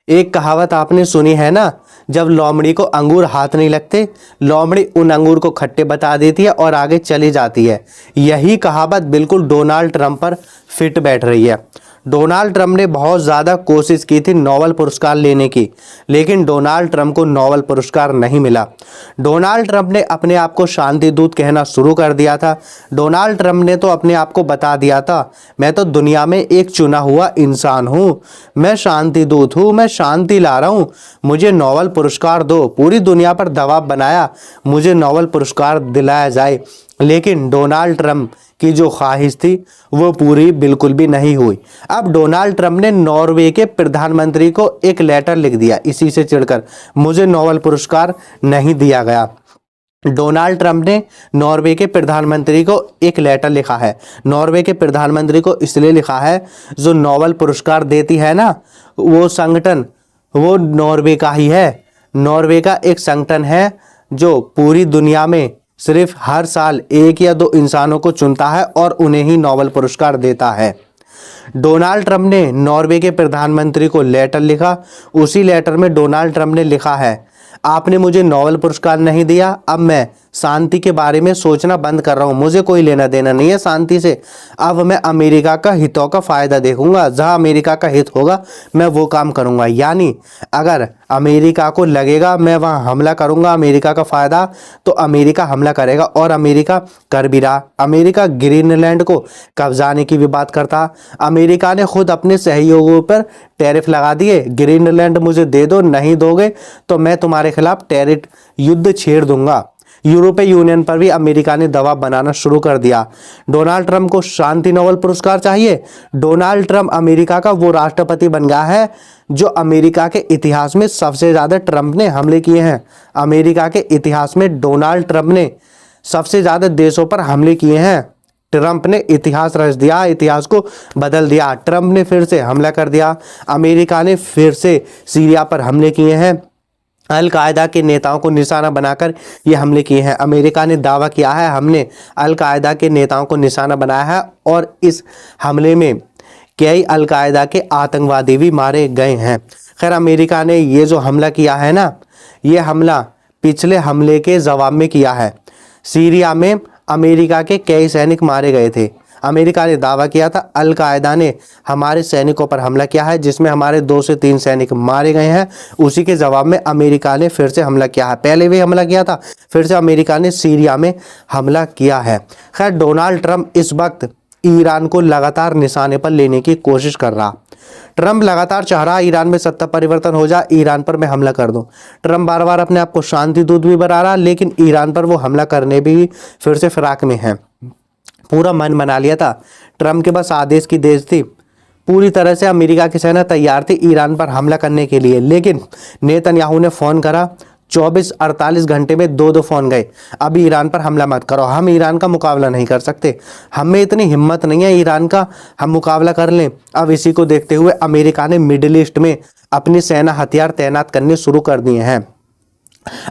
एक कहावत आपने सुनी है ना, जब लोमड़ी को अंगूर हाथ नहीं लगते, लोमड़ी उन अंगूर को खट्टे बता देती है और आगे चली जाती है। यही कहावत बिल्कुल डोनाल्ड ट्रंप पर फिट बैठ रही है। डोनाल्ड ट्रंप ने बहुत ज़्यादा कोशिश की थी नोबेल पुरस्कार लेने की, लेकिन डोनाल्ड ट्रंप को नोबेल पुरस्कार नहीं मिला। डोनाल्ड ट्रंप ने अपने आप को शांति दूत कहना शुरू कर दिया था। डोनाल्ड ट्रंप ने तो अपने आप को बता दिया था, मैं तो दुनिया में एक चुना हुआ इंसान हूँ, मैं शांति दूत हूँ, मैं शांति ला रहा हूँ, मुझे नोबेल पुरस्कार दो। पूरी दुनिया पर दबाव बनाया मुझे नोबेल पुरस्कार दिलाया जाए, लेकिन डोनाल्ड ट्रंप की जो ख्वाहिश थी वो पूरी बिल्कुल भी नहीं हुई। अब डोनाल्ड ट्रंप ने नॉर्वे के प्रधानमंत्री को एक लेटर लिख दिया इसी से चिढ़कर, मुझे नोबेल पुरस्कार नहीं दिया गया। डोनाल्ड ट्रंप ने नॉर्वे के प्रधानमंत्री को एक लेटर लिखा है। नॉर्वे के प्रधानमंत्री को इसलिए लिखा है, जो नोबेल पुरस्कार देती है ना वो संगठन, वो नॉर्वे का ही है। नॉर्वे का एक संगठन है जो पूरी दुनिया में सिर्फ हर साल एक या दो इंसानों को चुनता है और उन्हें ही नोबेल पुरस्कार देता है। डोनाल्ड ट्रंप ने नॉर्वे के प्रधानमंत्री को लेटर लिखा। उसी लेटर में डोनाल्ड ट्रंप ने लिखा है, आपने मुझे नोबेल पुरस्कार नहीं दिया, अब मैं शांति के बारे में सोचना बंद कर रहा हूँ, मुझे कोई लेना देना नहीं है शांति से। अब मैं अमेरिका का हितों का फ़ायदा देखूंगा, जहाँ अमेरिका का हित होगा मैं वो काम करूंगा। यानी अगर अमेरिका को लगेगा मैं वहाँ हमला करूंगा अमेरिका का फ़ायदा, तो अमेरिका हमला करेगा और अमेरिका कर भी रहा। अमेरिका ग्रीनलैंड को कब्जाने की भी बात करता। अमेरिका ने खुद अपने सहयोगियों पर टैरिफ लगा दिए, ग्रीनलैंड मुझे दे दो, नहीं दोगे तो मैं तुम्हारे खिलाफ टैरिफ युद्ध छेड़ दूंगा। यूरोपीय यूनियन पर भी अमेरिका ने दबाव बनाना शुरू कर दिया। डोनाल्ड ट्रंप को शांति नोबेल पुरस्कार चाहिए। डोनाल्ड ट्रंप अमेरिका का वो राष्ट्रपति बन गया है जो अमेरिका के इतिहास में सबसे ज़्यादा ट्रंप ने हमले किए हैं। अमेरिका के इतिहास में डोनाल्ड ट्रंप ने सबसे ज़्यादा देशों पर हमले किए हैं। ट्रंप ने इतिहास रच दिया, इतिहास को बदल दिया। ट्रंप ने फिर से हमला कर दिया। अमेरिका ने फिर से सीरिया पर हमले किए हैं। अल-कायदा के नेताओं को निशाना बनाकर ये हमले किए हैं। अमेरिका ने दावा किया है हमने अल-कायदा के नेताओं को निशाना बनाया है और इस हमले में कई अल-कायदा के आतंकवादी भी मारे गए हैं। खैर, अमेरिका ने ये जो हमला किया है ना, ये हमला पिछले हमले के जवाब में किया है। सीरिया में अमेरिका के कई सैनिक मारे गए थे। अमेरिका ने दावा किया था अल-कायदा ने हमारे सैनिकों पर हमला किया है, जिसमें हमारे 2 से 3 सैनिक मारे गए हैं। उसी के जवाब में अमेरिका ने फिर से हमला किया है। पहले भी हमला किया था, फिर से अमेरिका ने सीरिया में हमला किया है। खैर, डोनाल्ड ट्रंप इस वक्त ईरान को लगातार निशाने पर लेने की कोशिश कर रहा। ट्रंप लगातार चाह रहा ईरान में सत्ता परिवर्तन हो जाए, ईरान पर मैं हमला कर दूं। ट्रंप बार बार अपने आप को शांति दूत भी बना रहा, लेकिन ईरान पर वो हमला करने भी फिर से फिराक में है। पूरा मन बना लिया था, ट्रंप के बस आदेश की देर थी। पूरी तरह से अमेरिका की सेना तैयार थी ईरान पर हमला करने के लिए, लेकिन नेतन्याहू ने फ़ोन करा। 24-48 घंटे में 2 फ़ोन गए, अब ईरान पर हमला मत करो, हम ईरान का मुकाबला नहीं कर सकते, हमें इतनी हिम्मत नहीं है ईरान का हम मुकाबला कर लें। अब इसी को देखते हुए अमेरिका ने मिडिल ईस्ट में अपनी सेना हथियार तैनात करने शुरू कर दिए हैं।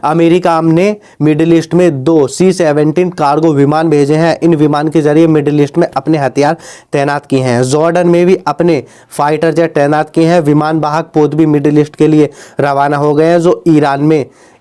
अमेरिका ने मिडिल ईस्ट में 2 C-17 कार्गो विमान भेजे हैं। इन विमान के जरिए मिडिल ईस्ट में अपने हथियार तैनात किए हैं। जॉर्डन में भी अपने फाइटर जेट तैनात किए हैं। विमान वाहक पोत भी मिडिल ईस्ट के लिए रवाना हो गए हैं, जो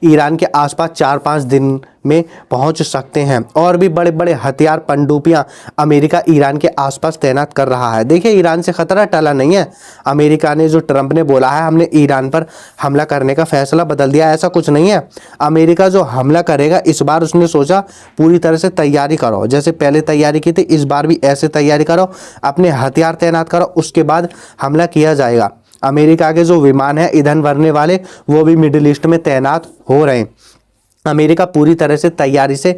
ईरान के आसपास 4-5 दिन में पहुंच सकते हैं। और भी बड़े बड़े हथियार पनडुब्बियां अमेरिका ईरान के आसपास तैनात कर रहा है। देखिए, ईरान से खतरा टला नहीं है। अमेरिका ने जो ट्रंप ने बोला है हमने ईरान पर हमला करने का फैसला बदल दिया, ऐसा कुछ नहीं है। अमेरिका जो हमला करेगा इस बार उसने सोचा पूरी तरह से तैयारी करो, जैसे पहले तैयारी की थी इस बार भी ऐसे तैयारी करो, अपने हथियार तैनात करो, उसके बाद हमला किया जाएगा। अमेरिका के जो विमान है ईंधन भरने वाले वो भी मिडिल ईस्ट में तैनात हो रहे हैं। अमेरिका पूरी तरह से तैयारी से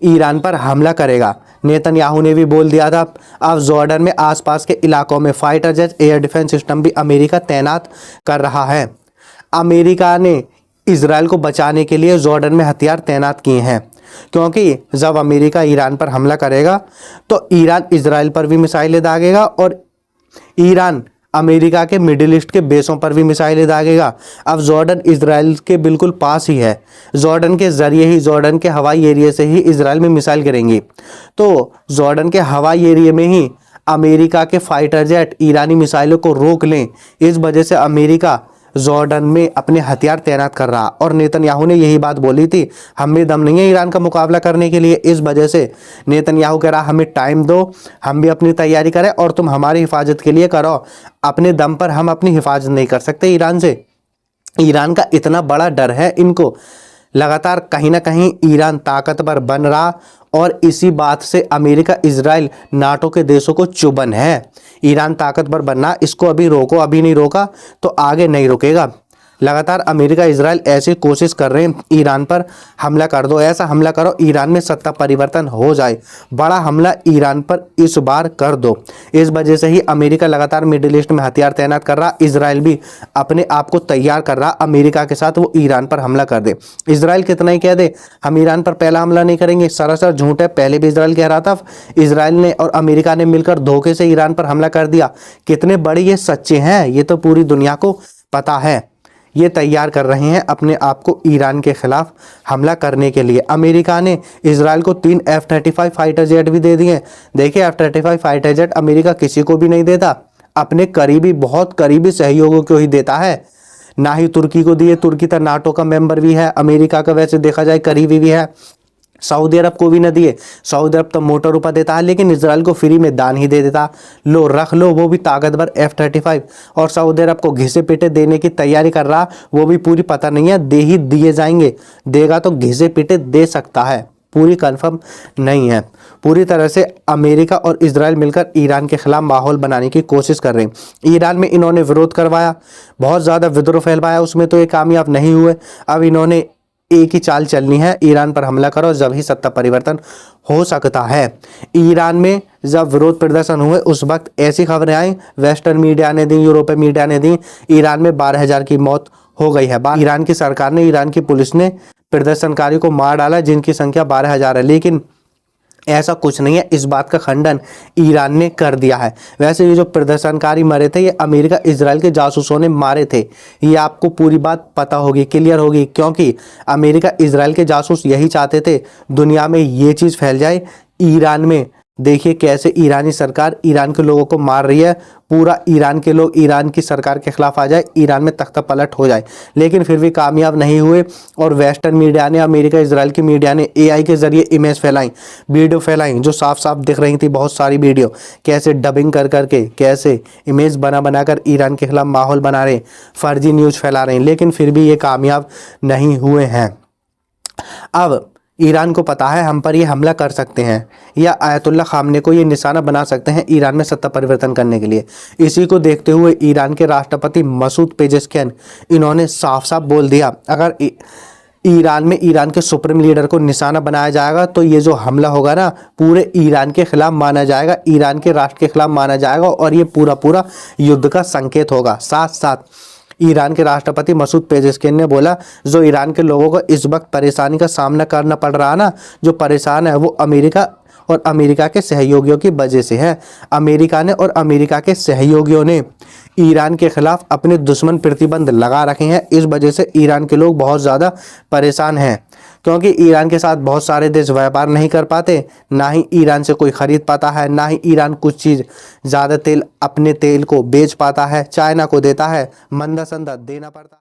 ईरान पर हमला करेगा। नेतन्याहू ने भी बोल दिया था अब जॉर्डन में आसपास के इलाकों में fighter jet air defence system भी अमेरिका तैनात कर रहा है। अमेरिका ने इजराइल को बचाने के लिए जॉर्डन में हथियार तैनात किए हैं, क्योंकि जब अमेरिका ईरान पर हमला करेगा तो ईरान इजराइल पर भी मिसाइलें दागेगा और ईरान अमेरिका के मिडिल ईस्ट के बेसों पर भी मिसाइलें दागेगा। अब जॉर्डन इजराइल के बिल्कुल पास ही है, जॉर्डन के जरिए ही, जॉर्डन के हवाई एरिया से ही इजराइल में मिसाइल गिरेंगी। तो जॉर्डन के हवाई एरिया में ही अमेरिका के फाइटर जेट ईरानी मिसाइलों को रोक लें, इस वजह से अमेरिका जॉर्डन में अपने हथियार तैनात कर रहा। और नेतन्याहू ने यही बात बोली थी, हम में दम नहीं है ईरान का मुकाबला करने के लिए। इस वजह से नेतन्याहू कह रहा हमें टाइम दो, हम भी अपनी तैयारी करें और तुम हमारी हिफाजत के लिए करो, अपने दम पर हम अपनी हिफाजत नहीं कर सकते ईरान से। ईरान का इतना बड़ा डर है इनको, लगातार कहीं ना कहीं ईरान ताकतवर बन रहा और इसी बात से अमेरिका, इजराइल, नाटो के देशों को चुभन है। ईरान ताकतवर बनना, इसको अभी रोको, अभी नहीं रोका तो आगे नहीं रुकेगा। लगातार अमेरिका, इजराइल ऐसी कोशिश कर रहे हैं ईरान पर हमला कर दो, ऐसा हमला करो ईरान में सत्ता परिवर्तन हो जाए, बड़ा हमला ईरान पर इस बार कर दो। इस वजह से ही अमेरिका लगातार मिडिल ईस्ट में हथियार तैनात कर रहा, इजराइल भी अपने आप को तैयार कर रहा अमेरिका के साथ वो ईरान पर हमला कर दे। इजराइल कितना ही कह दे हम ईरान पर पहला हमला नहीं करेंगे, सरासर झूठ है। पहले भी इजराइल कह रहा था, इजराइल ने और अमेरिका ने मिलकर धोखे से ईरान पर हमला कर दिया। कितने बड़े ये सच्चे हैं ये तो पूरी दुनिया को पता है। ये तैयार कर रहे हैं अपने आप को ईरान के खिलाफ हमला करने के लिए। अमेरिका ने इजराइल को 3 F-35 फाइटर जेट भी दे दिए। देखिए F-35 फाइटर जेट अमेरिका किसी को भी नहीं देता, अपने करीबी, बहुत करीबी सहयोगियों को ही देता है। ना ही तुर्की को दिए, तुर्की तो नाटो का मेंबर भी है, अमेरिका का वैसे देखा जाए करीबी भी है। सऊदी अरब को भी न दिए, सऊदी अरब तो मोटा रुपया देता है, लेकिन इजराइल को फ्री में दान ही दे देता, लो रख लो, वो भी ताकतवर F-35। और सऊदी अरब को घिसे पीटे देने की तैयारी कर रहा, वो भी पूरी पता नहीं है, दे ही दिए जाएंगे, देगा तो घिसे पीटे दे सकता है, पूरी कंफर्म नहीं है। पूरी तरह से अमेरिका और इजराइल मिलकर ईरान के खिलाफ माहौल बनाने की कोशिश कर रहे हैं। ईरान में इन्होंने विरोध करवाया, बहुत ज़्यादा विद्रोह फैलवाया, उसमें तो ये कामयाब नहीं हुए। अब इन्होंने एक ही चाल चलनी है, ईरान पर हमला करो, जब ही सत्ता परिवर्तन हो सकता है। ईरान में जब विरोध प्रदर्शन हुए उस वक्त ऐसी खबरें आई, वेस्टर्न मीडिया ने दी, यूरोपीय मीडिया ने दी, ईरान में 12,000 की मौत हो गई है। ईरान की सरकार ने, ईरान की पुलिस ने प्रदर्शनकारी को मार डाला जिनकी संख्या 12,000 है, लेकिन ऐसा कुछ नहीं है। इस बात का खंडन ईरान ने कर दिया है। वैसे ये जो प्रदर्शनकारी मरे थे ये अमेरिका, इजराइल के जासूसों ने मारे थे, ये आपको पूरी बात पता होगी, क्लियर होगी, क्योंकि अमेरिका, इजराइल के जासूस यही चाहते थे दुनिया में ये चीज़ फैल जाए। ईरान में देखिए कैसे ईरानी सरकार ईरान के लोगों को मार रही है, पूरा ईरान के लोग ईरान की सरकार के खिलाफ आ जाए, ईरान में तख्ता पलट हो जाए, लेकिन फिर भी कामयाब नहीं हुए। और वेस्टर्न मीडिया ने, अमेरिका, इजराइल की मीडिया ने AI के जरिए इमेज फैलाई, वीडियो फैलाई, जो साफ साफ दिख रही थी, बहुत सारी वीडियो, कैसे डबिंग कर करके, कैसे इमेज बना बनाकर ईरान के खिलाफ माहौल बना रहे, फर्जी न्यूज़ फैला रहे हैं, लेकिन फिर भी ये कामयाब नहीं हुए हैं। अब ईरान को पता है हम पर ये हमला कर सकते हैं या आयतुल्ला खामने को ये निशाना बना सकते हैं ईरान में सत्ता परिवर्तन करने के लिए। इसी को देखते हुए ईरान के राष्ट्रपति मसूद पेजेश्कियान, इन्होंने साफ साफ बोल दिया अगर ईरान में ईरान के सुप्रीम लीडर को निशाना बनाया जाएगा तो ये जो हमला होगा ना पूरे ईरान के खिलाफ माना जाएगा, ईरान के राष्ट्र के खिलाफ माना जाएगा और ये पूरा पूरा युद्ध का संकेत होगा। साथ साथ ईरान के राष्ट्रपति मसूद पेजेश्कियान ने बोला जो ईरान के लोगों को इस वक्त परेशानी का सामना करना पड़ रहा है ना, जो परेशान है वो अमेरिका और अमेरिका के सहयोगियों की वजह से है। अमेरिका ने और अमेरिका के सहयोगियों ने ईरान के खिलाफ अपने दुश्मन प्रतिबंध लगा रखे हैं, इस वजह से ईरान के लोग बहुत ज़्यादा परेशान हैं, क्योंकि ईरान के साथ बहुत सारे देश व्यापार नहीं कर पाते, ना ही ईरान से कोई ख़रीद पाता है, ना ही ईरान कुछ चीज़ ज़्यादा तेल अपने तेल को बेच पाता है, चाइना को देता है, मंदा संदा देना पड़ता है।